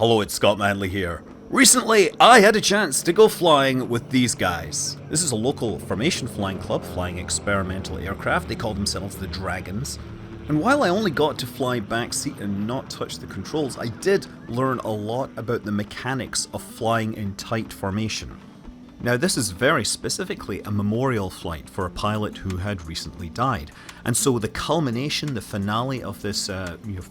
Hello, it's Scott Manley here. Recently, I had a chance to go flying with these guys. This is a local formation flying club flying experimental aircraft. They call themselves the Dragons. And while I only got to fly backseat and not touch the controls, I did learn a lot about the mechanics of flying in tight formation. Now, this is very specifically a memorial flight for a pilot who had recently died. And so the culmination, the finale of this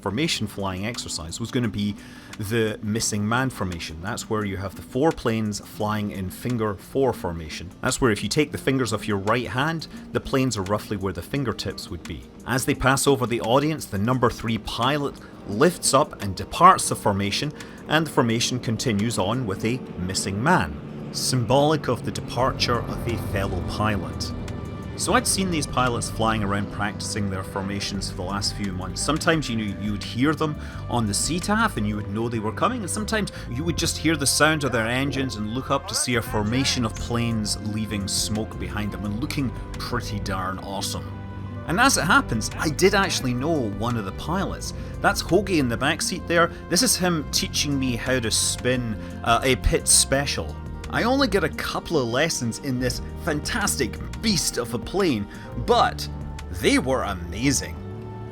formation flying exercise was going to be the missing man formation. That's where you have the four planes flying in finger four formation. That's where if you take the fingers of your right hand, the planes are roughly where the fingertips would be. As they pass over the audience, the number 3 pilot lifts up and departs the formation, and the formation continues on with a missing man, symbolic of the departure of a fellow pilot. So I'd seen these pilots flying around practicing their formations for the last few months. Sometimes you would hear them on the CTAF and you would know they were coming, and sometimes you would just hear the sound of their engines and look up to see a formation of planes leaving smoke behind them and looking pretty darn awesome. And as it happens, I did actually know one of the pilots. That's Hoagy in the backseat there. This is him teaching me how to spin a pit special. I only get a couple of lessons in this fantastic beast of a plane, but they were amazing.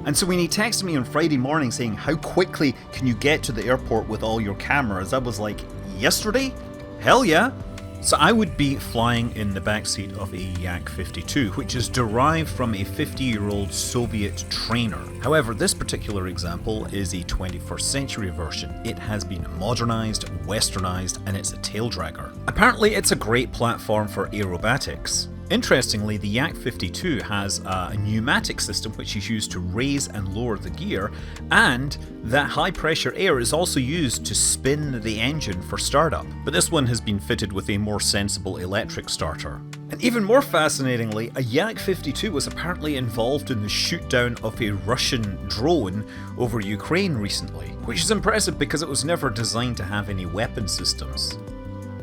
And so when he texted me on Friday morning saying, how quickly can you get to the airport with all your cameras? I was like, yesterday? Hell yeah. So I would be flying in the backseat of a Yak-52, which is derived from a 50-year-old Soviet trainer. However, this particular example is a 21st century version. It has been modernized, westernized, and it's a tail dragger. Apparently, it's a great platform for aerobatics. Interestingly, the Yak-52 has a pneumatic system which is used to raise and lower the gear, and that high pressure air is also used to spin the engine for startup. But this one has been fitted with a more sensible electric starter. And even more fascinatingly, a Yak-52 was apparently involved in the shootdown of a Russian drone over Ukraine recently, which is impressive because it was never designed to have any weapon systems.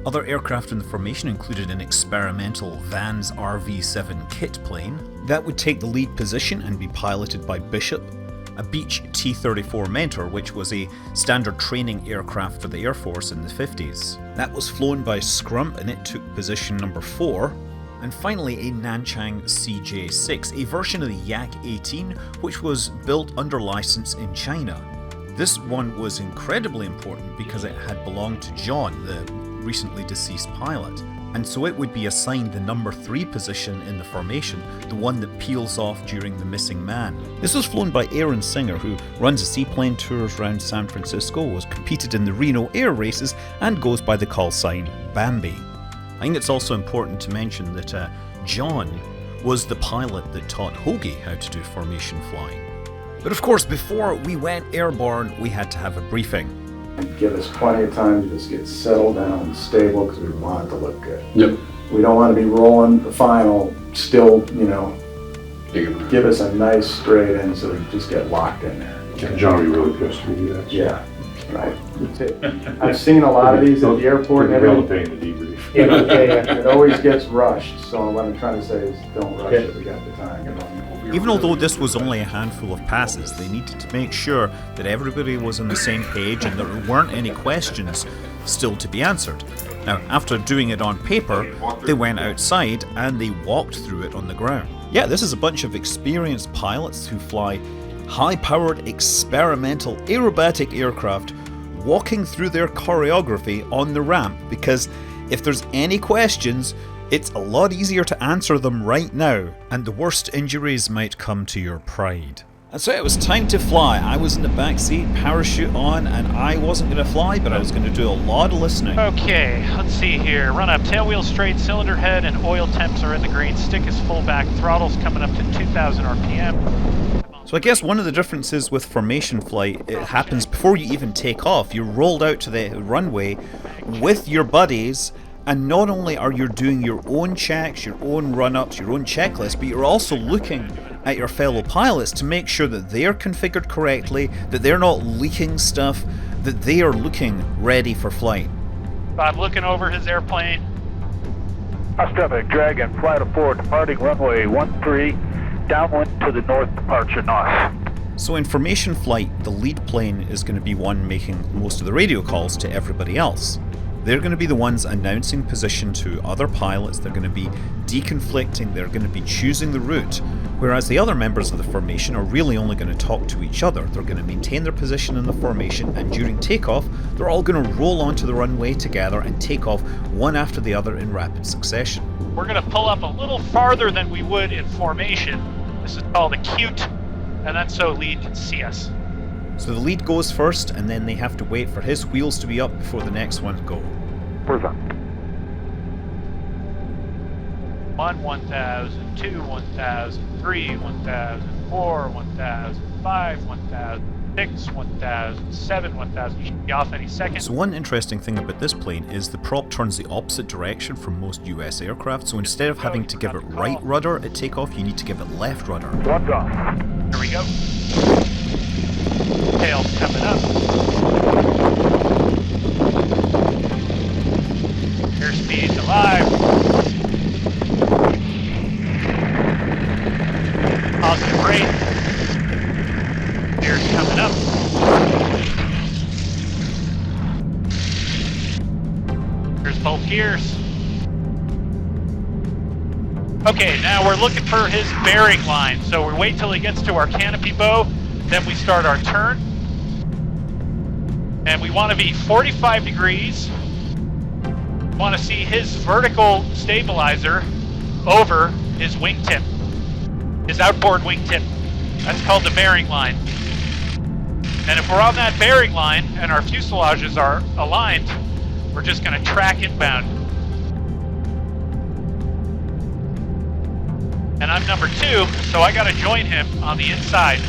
Other aircraft in the formation included an experimental Vans RV-7 kit plane that would take the lead position and be piloted by Bishop, a Beech T-34 Mentor, which was a standard training aircraft for the Air Force in the 50s. That was flown by Scrump and it took position number 4. And finally a Nanchang CJ-6, a version of the Yak-18 which was built under license in China. This one was incredibly important because it had belonged to John, the recently deceased pilot, and so it would be assigned the number 3 position in the formation, the one that peels off during the missing man. This was flown by Aaron Singer, who runs a seaplane tours around San Francisco, was competed in the Reno air races, and goes by the call sign Bambi. I think it's also important to mention that John was the pilot that taught Hoagy how to do formation flying. But of course, before we went airborne, we had to have a briefing. Give us plenty of time to just get settled down and stable because we want it to look good. Yep. We don't want to be rolling the final still, give us a nice straight in so we just get locked in there. Yeah, John will be really pissed when we do that. Yeah, right. I've seen a lot of these at the airport and everything. The debrief. It always gets rushed, so what I'm trying to say is don't rush it, we got the time. Even although this was only a handful of passes, they needed to make sure that everybody was on the same page and there weren't any questions still to be answered. Now, after doing it on paper, they went outside and they walked through it on the ground. Yeah, this is a bunch of experienced pilots who fly high-powered experimental aerobatic aircraft walking through their choreography on the ramp, because if there's any questions, it's a lot easier to answer them right now, and the worst injuries might come to your pride. And so it was time to fly. I was in the back seat, parachute on, and I wasn't going to fly, but I was going to do a lot of listening. Okay, let's see here. Run up, tail wheel straight, cylinder head and oil temps are in the green. Stick is full back, throttle's coming up to 2,000 RPM. So I guess one of the differences with formation flight, it happens before you even take off. You're rolled out to the runway with your buddies, and not only are you doing your own checks, your own run-ups, your own checklist, but you're also looking at your fellow pilots to make sure that they're configured correctly, that they're not leaking stuff, that they are looking ready for flight. Bob looking over his airplane. Ostrava Dragon, flight of 4, departing runway 13, downwind to the north, departure north. So in formation flight, the lead plane is going to be one making most of the radio calls to everybody else. They're going to be the ones announcing position to other pilots, they're going to be deconflicting, they're going to be choosing the route, whereas the other members of the formation are really only going to talk to each other. They're going to maintain their position in the formation, and during takeoff, they're all going to roll onto the runway together and take off one after the other in rapid succession. We're going to pull up a little farther than we would in formation. This is called acute, and that's so lead can see us. So the lead goes first, and then they have to wait for his wheels to be up before the next one go. Where's that? 1, 1,000, 2, 1,000, 3, 1,000, 4, 1,000, 5, 1,000, 6, 1,000, 7, 1,000. You should be off any second. So one interesting thing about this plane is the prop turns the opposite direction from most US aircraft, so instead of having to give it right rudder at takeoff, you need to give it left rudder. What's off? Here we go. Tail's coming up. Airspeed's alive. Positive rate. Air's coming up. Here's both gears. Okay, now we're looking for his bearing line. So we wait till he gets to our canopy bow, then we start our turn. And we want to be 45 degrees. We want to see his vertical stabilizer over his wingtip, his outboard wingtip. That's called the bearing line. And if we're on that bearing line and our fuselages are aligned, we're just going to track inbound. And I'm number 2, so I got to join him on the inside.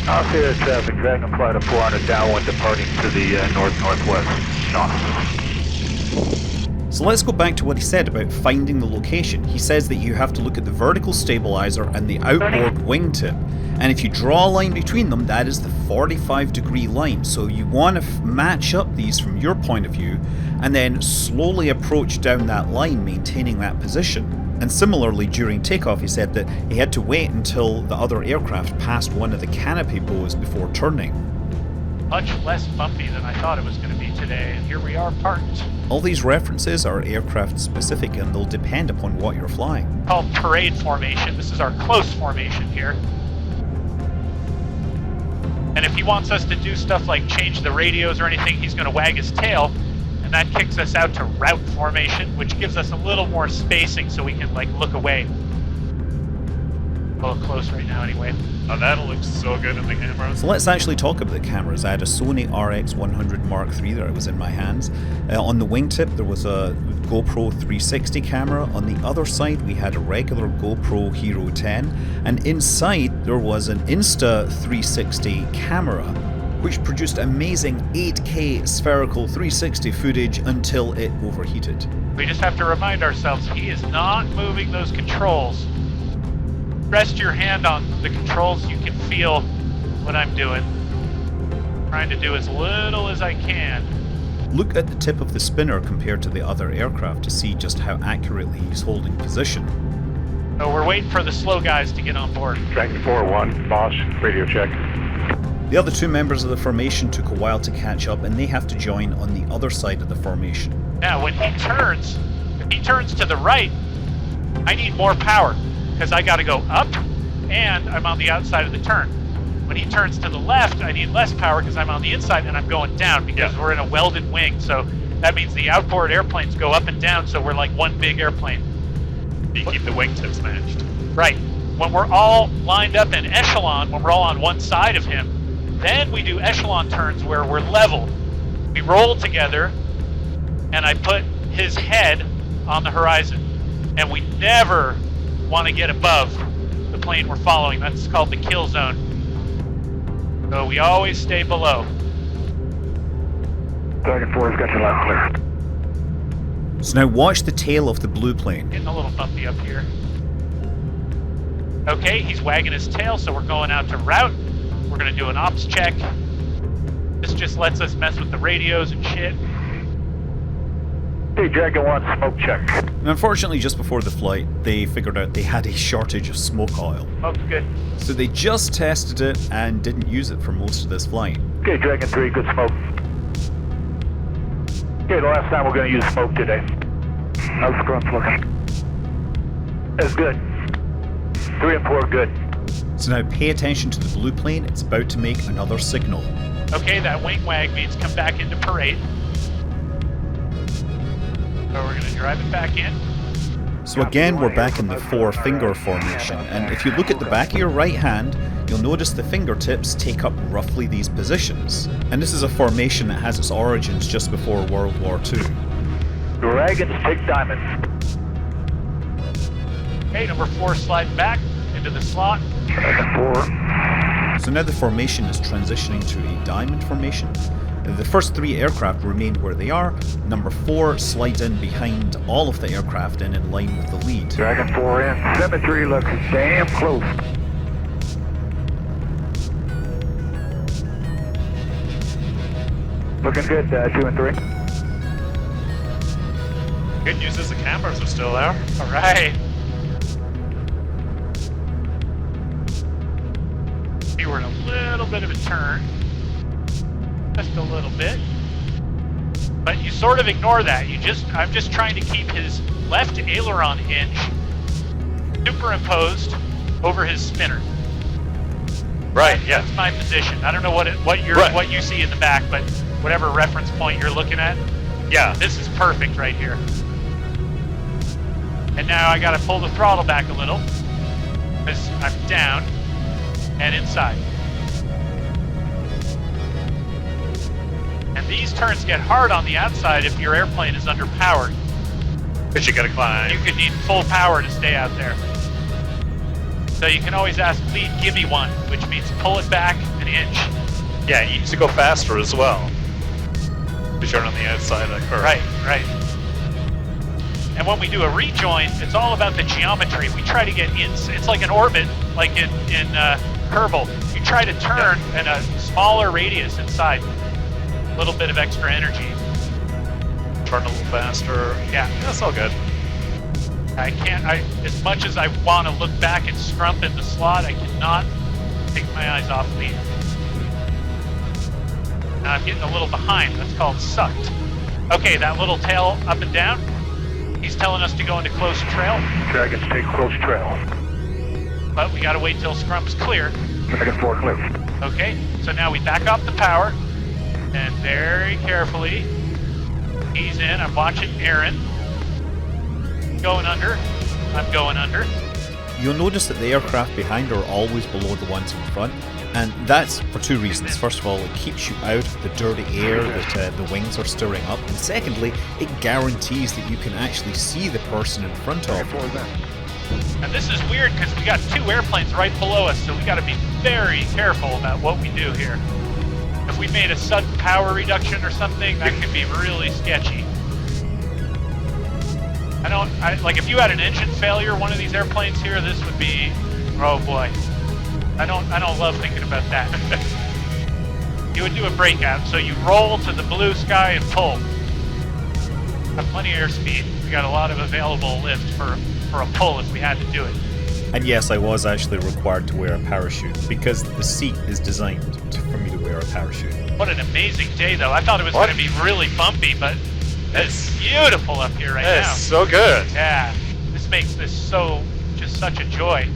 I'll see the traffic. Dragonfly to 400 downwind departing to the north-northwest. Sean. So let's go back to what he said about finding the location. He says that you have to look at the vertical stabilizer and the outboard wingtip. And if you draw a line between them, that is the 45-degree line. So you want to match up these from your point of view and then slowly approach down that line, maintaining that position. And similarly, during takeoff, he said that he had to wait until the other aircraft passed one of the canopy bows before turning. Much less bumpy than I thought it was going to be today, and here we are parked. All these references are aircraft specific and they'll depend upon what you're flying. Called parade formation. This is our close formation here. And if he wants us to do stuff like change the radios or anything, he's going to wag his tail. And that kicks us out to route formation, which gives us a little more spacing so we can like look away. A little close right now anyway. Oh, that'll look so good in the camera. So let's actually talk about the cameras. I had a Sony RX100 Mark III that was in my hands. On the wingtip there was a GoPro 360 camera. On the other side we had a regular GoPro Hero 10. And inside there was an Insta360 camera, which produced amazing 8K spherical 360 footage until it overheated. We just have to remind ourselves he is not moving those controls. Rest your hand on the controls, you can feel what I'm doing. Trying to do as little as I can. Look at the tip of the spinner compared to the other aircraft to see just how accurately he's holding position. So we're waiting for the slow guys to get on board. Dragon 4-1, Bosch, radio check. The other two members of the formation took a while to catch up and they have to join on the other side of the formation. Now when he turns, if he turns to the right, I need more power because I got to go up and I'm on the outside of the turn. When he turns to the left, I need less power because I'm on the inside and I'm going down because we're in a welded wing. So that means the outboard airplanes go up and down, so we're like one big airplane. You keep the wingtips matched. Right. When we're all lined up in echelon, when we're all on one side of him, then we do echelon turns where we're level. We roll together and I put his head on the horizon. And we never want to get above the plane we're following. That's called the kill zone. So we always stay below. Dragon 4's got your left clear. So now watch the tail of the blue plane. Getting a little bumpy up here. Okay, he's wagging his tail, so we're going out to route. We're going to do an ops check. This just lets us mess with the radios and shit. Okay, Dragon 1, smoke check. And unfortunately, just before the flight, they figured out they had a shortage of smoke oil. Smoke's good. So they just tested it and didn't use it for most of this flight. Okay, Dragon 3, good smoke. Okay, the last time we're going to use smoke today. How's the grunt's looking? That's good. 3 and 4, good. So now pay attention to the blue plane, it's about to make another signal. Okay, that wing wag means come back into parade. So we're going to drive it back in. So again, we're back in the 4-finger formation, and if you look at the back of your right hand, you'll notice the fingertips take up roughly these positions. And this is a formation that has its origins just before World War II. Dragons take diamonds. Okay, number 4 sliding back into the slot. Dragon 4. So now the formation is transitioning to a diamond formation. The first 3 aircraft remain where they are. Number 4 slides in behind all of the aircraft and in line with the lead. Dragon 4 in. Symmetry looks damn close. Looking good, 2 and 3. Good news is the cameras are still there. All right. We were in a little bit of a turn. Just a little bit. But you sort of ignore that. I'm just trying to keep his left aileron hinge superimposed over his spinner. Right, yeah. That's my position. I don't know what you see in the back, but whatever reference point you're looking at, Yeah. this is perfect right here. And now I gotta pull the throttle back a little, because I'm down and inside. And these turns get hard on the outside if your airplane is underpowered. But you gotta climb. You could need full power to stay out there. So you can always ask lead, give me one, which means pull it back an inch. Yeah, you need to go faster as well. Because you're on the outside of the curve. Right. And when we do a rejoin, it's all about the geometry. We try to get in. It's like an orbit, like in Kerbal. You try to turn in a smaller radius inside. A little bit of extra energy. Turn a little faster. Yeah. That's all good. As much as I want to look back and scrump in the slot, I cannot take my eyes off lead. Now I'm getting a little behind. That's called sucked. Okay, that little tail up and down. He's telling us to go into close trail, Dragons take close trail. but we gotta wait till scrump's clear. Dragon 4 clear. Okay, so now we back off the power, and very carefully ease in. I'm watching Aaron. Going under. I'm going under. You'll notice that the aircraft behind are always below the ones in front, and that's for 2 reasons. First of all, it keeps you out of the dirty air that the wings are stirring up, and secondly, it guarantees that you can actually see the person in front of you. And this is weird because we got 2 airplanes right below us, so we got to be very careful about what we do here. If we made a sudden power reduction or something, that could be really sketchy. Like if you had an engine failure, one of these airplanes here, this would be, oh boy. I don't love thinking about that. You would do a breakout, so you roll to the blue sky and pull. Have plenty of airspeed. We got a lot of available lift for a pull if we had to do it. And yes, I was actually required to wear a parachute because the seat is designed for me to wear a parachute. What an amazing day, though. I thought it was going to be really bumpy, but it's beautiful up here right now. It's so good. Yeah, this makes this just such a joy.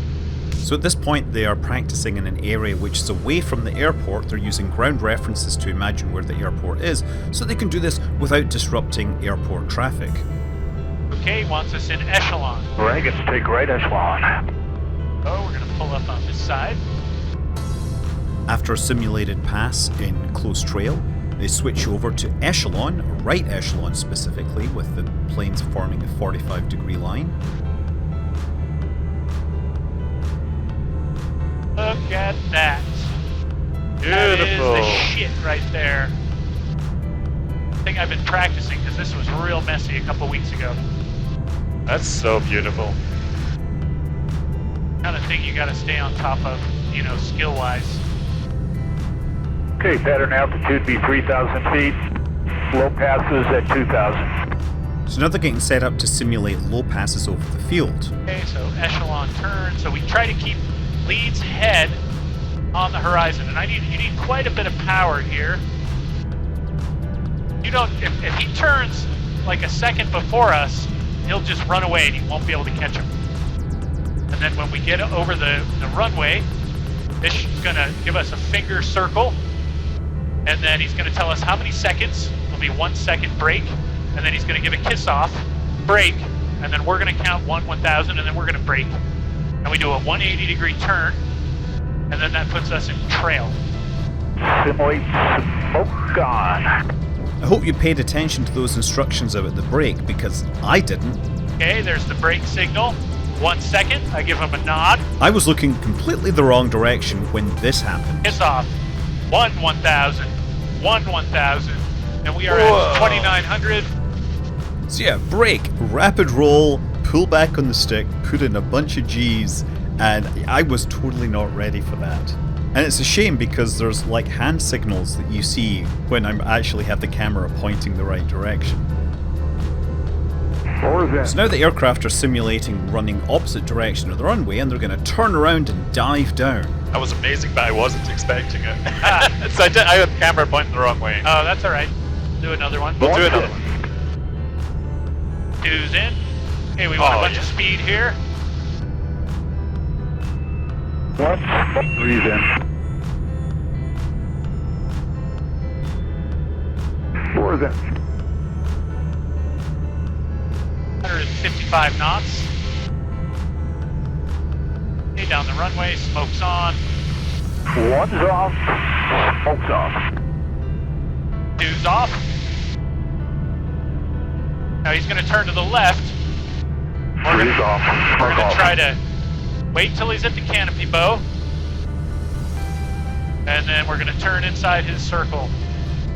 So at this point, they are practicing in an area which is away from the airport. They're using ground references to imagine where the airport is, so they can do this without disrupting airport traffic. Okay, wants us in echelon. Dragons take right echelon. Oh, we're going to pull up on this side. After a simulated pass in close trail, they switch over to echelon, or right echelon specifically, with the planes forming a 45-degree line. Look at that. That is Beautiful. the shit right there. I think I've been practicing because this was real messy a couple weeks ago. That's so beautiful. Kind of thing you got to stay on top of, skill-wise. Okay, pattern altitude be 3,000 feet. Low passes at 2,000. So now they're getting set up to simulate low passes over the field. Okay, so echelon turn. So we try to keep lead's head on the horizon, and you need quite a bit of power here. You don't. If he turns like a second before us, he'll just run away, and you won't be able to catch him. And then when we get over the runway, this is gonna give us a finger circle, and then he's gonna tell us how many seconds. It'll be 1 second break, and then he's gonna give a kiss off, break, and then we're gonna count 1,000, and then we're gonna break. And we do a 180-degree turn, and then that puts us in trail. Simulate smoke on. I hope you paid attention to those instructions out at the break, because I didn't. Okay, there's the brake signal. 1 second, I give him a nod. I was looking completely the wrong direction when this happened. Kiss off. 1,000. 1,000. And we are at 2,900. So yeah, brake, rapid roll, pull back on the stick, put in a bunch of G's, and I was totally not ready for that. And it's a shame because there's like hand signals that you see when I actually have the camera pointing the right direction. So now the aircraft are simulating running opposite direction of the runway, and they're going to turn around and dive down. That was amazing, but I wasn't expecting it. So I had the camera pointing the wrong way. Oh, that's alright. Do another one. We'll do another one. 2's in. Okay, we want a bunch of speed here. 3's in. 4's in. 155 knots. Okay, down the runway, smoke's on. 1's off. Smoke's off. 2's off. Now he's going to turn to the left. 3's off. We're going to try to wait till he's at the canopy bow. And then we're going to turn inside his circle.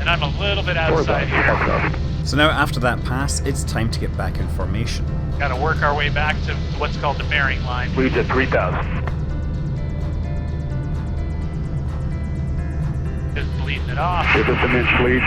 And I'm a little bit outside here. So now after that pass, it's time to get back in formation. Got to work our way back to what's called the bearing line. Leads at 3,000. Just bleeding it off. Give us an inch lead.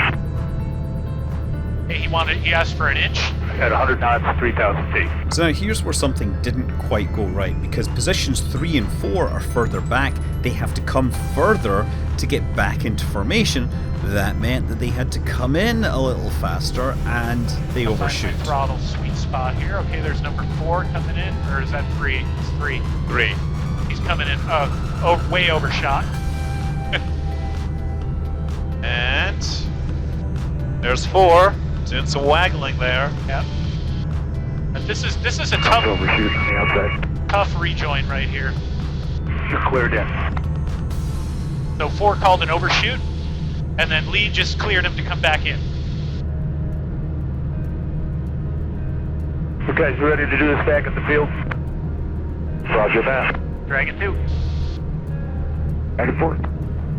Hey, he asked for an inch. At 100 knots, 3,000 feet. So now here's where something didn't quite go right, because positions 3 and 4 are further back. They have to come further to get back into formation. That meant that they had to come in a little faster, and they overshoot. Find my throttle sweet spot here. Okay, there's number 4 coming in, or is that 3? It's 3. 3. He's coming in. Way overshot. And there's 4. Doing some waggling there. Yep. But this is a tough Overshoot on the outside. tough rejoin right here. You're cleared in. So 4 called an overshoot, and then Lee just cleared him to come back in. You guys ready to do this back at the field? Roger that. Dragon 2. 94.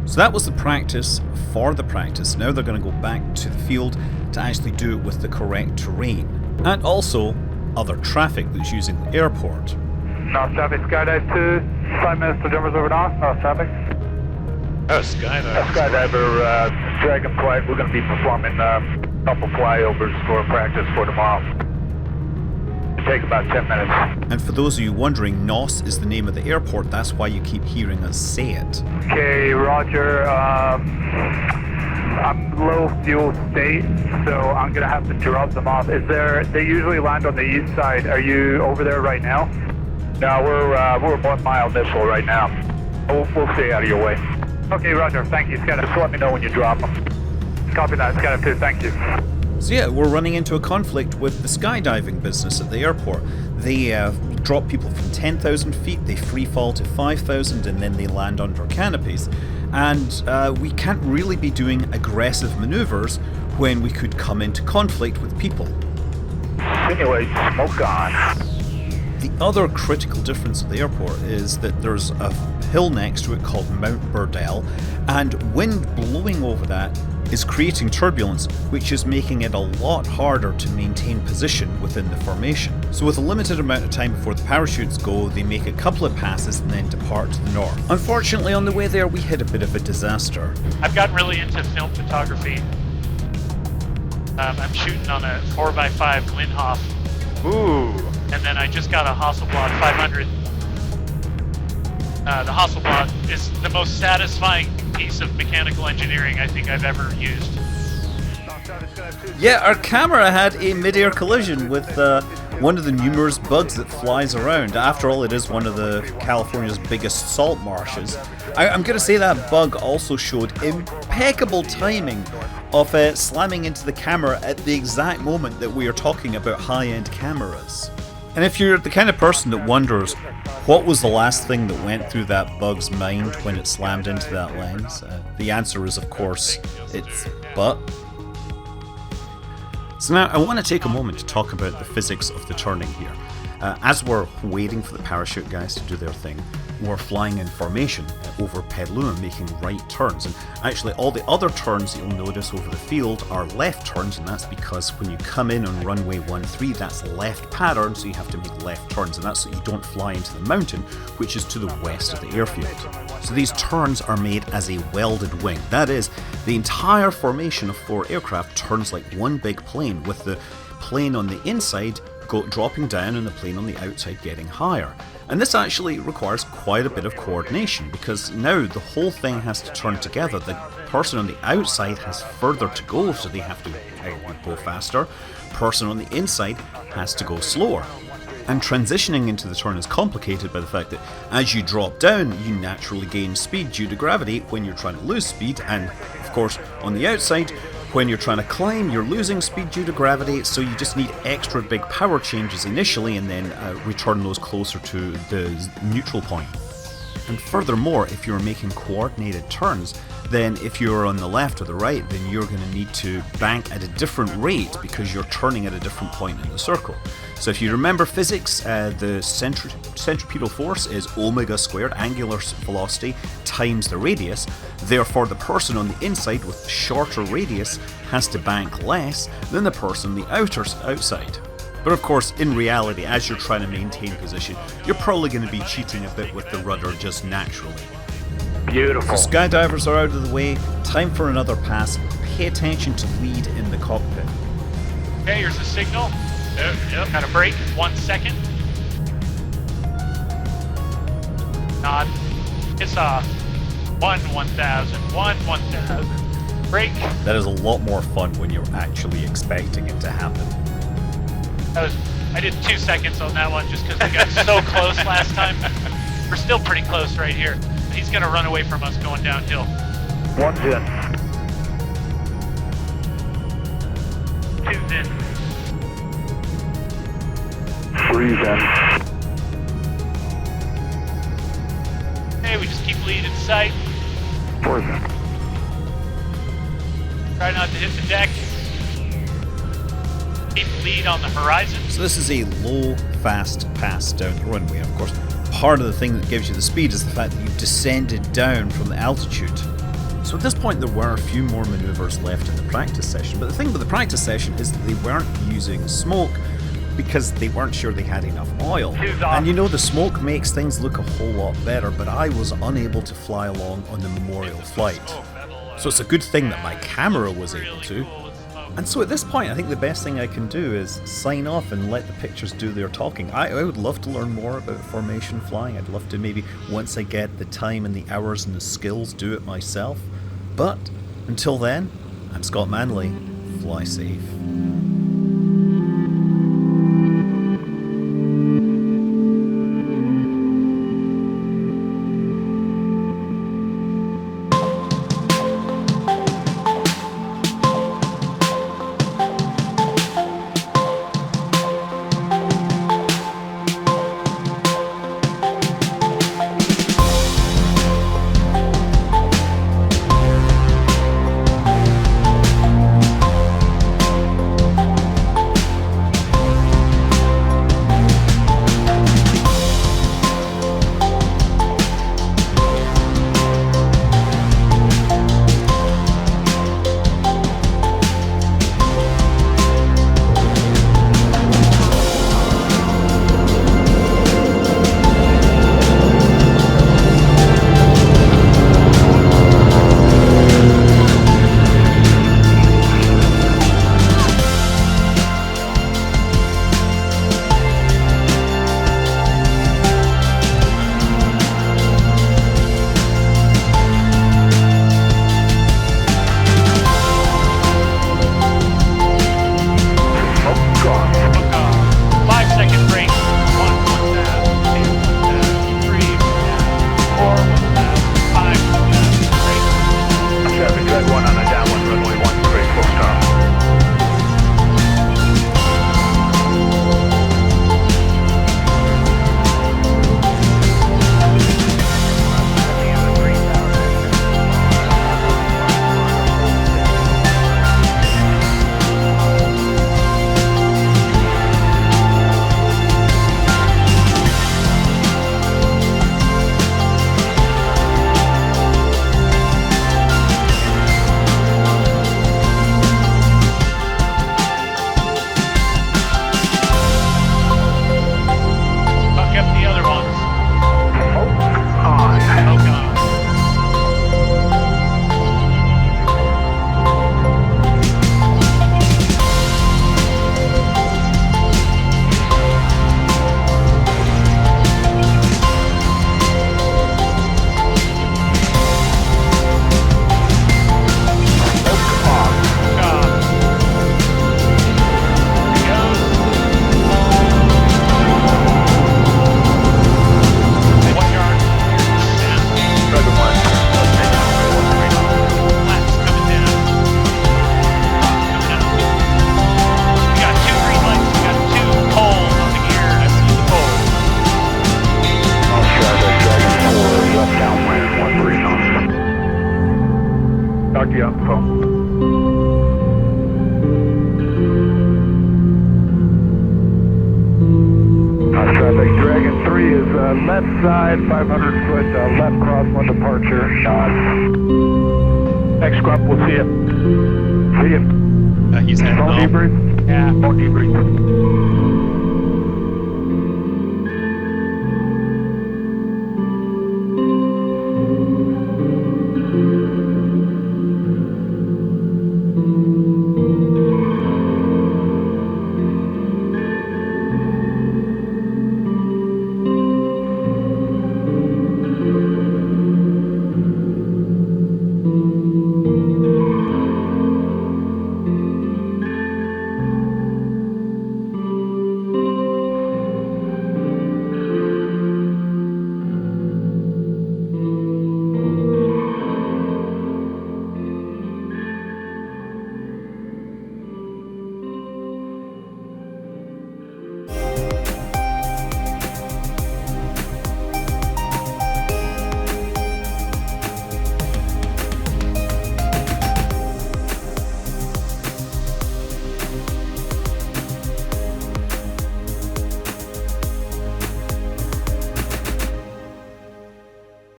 So that was the practice for the practice. Now they're going to go back to the field to actually do it with the correct terrain. And also other traffic that's using the airport. North traffic, skydive 2. 5 minutes to jumpers over north traffic. Oh, Skydive. Skydiver, Dragon Flight. We're going to be performing a couple flyovers for practice for tomorrow. It'll take about 10 minutes. And for those of you wondering, NOS is the name of the airport. That's why you keep hearing us say it. Okay, Roger. I'm low fuel state, so I'm going to have to drop them off. They usually land on the east side. Are you over there right now? No, we're 1 mile missile right now. We'll stay out of your way. Okay, Roger. Thank you, Skydive. Just let me know when you drop them. Copy that, Skydive 2. Thank you. So yeah, we're running into a conflict with the skydiving business at the airport. They drop people from 10,000 feet, they free fall to 5,000, and then they land under canopies. And we can't really be doing aggressive maneuvers when we could come into conflict with people. Simulate smoke on. The other critical difference at the airport is that there's a hill next to it called Mount Burdell, and wind blowing over that is creating turbulence, which is making it a lot harder to maintain position within the formation. So with a limited amount of time before the parachutes go, they make a couple of passes and then depart to the north. Unfortunately, on the way there, we hit a bit of a disaster. I've gotten really into film photography. I'm shooting on a 4x5 Linhof, Ooh. and then I just got a Hasselblad 500. The Hasselblad is the most satisfying piece of mechanical engineering I think I've ever used. Yeah, our camera had a mid-air collision with one of the numerous bugs that flies around. After all, it is one of California's biggest salt marshes. I'm going to say that bug also showed impeccable timing of slamming into the camera at the exact moment that we are talking about high-end cameras. And if you're the kind of person that wonders what was the last thing that went through that bug's mind when it slammed into that lens, the answer is, of course, it's butt. So now I want to take a moment to talk about the physics of the turning here. As we're waiting for the parachute guys to do their thing, we're flying in formation over Petaluma, making right turns. And actually all the other turns that you'll notice over the field are left turns, and that's because when you come in on runway 13, that's left pattern, so you have to make left turns, and that's so you don't fly into the mountain, which is to the west of the airfield. So these turns are made as a welded wing. That is, the entire formation of 4 aircraft turns like one big plane, with the plane on the inside dropping down and the plane on the outside getting higher. And this actually requires quite a bit of coordination, because now the whole thing has to turn together. The person on the outside has further to go, so they have to go faster. Person on the inside has to go slower. And transitioning into the turn is complicated by the fact that as you drop down, you naturally gain speed due to gravity when you're trying to lose speed, and of course on the outside, when you're trying to climb, you're losing speed due to gravity, so you just need extra big power changes initially and then return those closer to the neutral point. And furthermore, if you're making coordinated turns, then if you're on the left or the right, then you're going to need to bank at a different rate because you're turning at a different point in the circle. So if you remember physics, the centripetal force is omega squared, angular velocity, times the radius. Therefore, the person on the inside with the shorter radius has to bank less than the person on the outside. But of course, in reality, as you're trying to maintain position, you're probably going to be cheating a bit with the rudder just naturally. Beautiful. So skydivers are out of the way, time for another pass. Pay attention to lead in the cockpit. Okay, here's the signal. Yep. Got a break. 1 second. Nod. It's off. 1,000. 1,000. Break. That is a lot more fun when you're actually expecting it to happen. I did 2 seconds on that one just because we got so close last time. We're still pretty close right here. He's going to run away from us going downhill. 1's in. 2's in. 3's in. Hey, we just keep lead in sight. 4's in. Try not to hit the deck. Keep lead on the horizon. So this is a low, fast pass down the runway. Of course, part of the thing that gives you the speed is the fact that you've descended down from the altitude. So at this point there were a few more maneuvers left in the practice session, but the thing with the practice session is that they weren't using smoke because they weren't sure they had enough oil. And you know, the smoke makes things look a whole lot better, but I was unable to fly along on the memorial flight. So it's a good thing that my camera was able to. And so at this point, I think the best thing I can do is sign off and let the pictures do their talking. I would love to learn more about formation flying. I'd love to maybe, once I get the time and the hours and the skills, do it myself. But until then, I'm Scott Manley. Fly safe. Talk to you on the phone. Traffic, Dragon 3 is left side, 500 foot left crosswind departure. Next scrub, we'll see you. See you. He's heading Phone off. debrief? Yeah, phone debrief.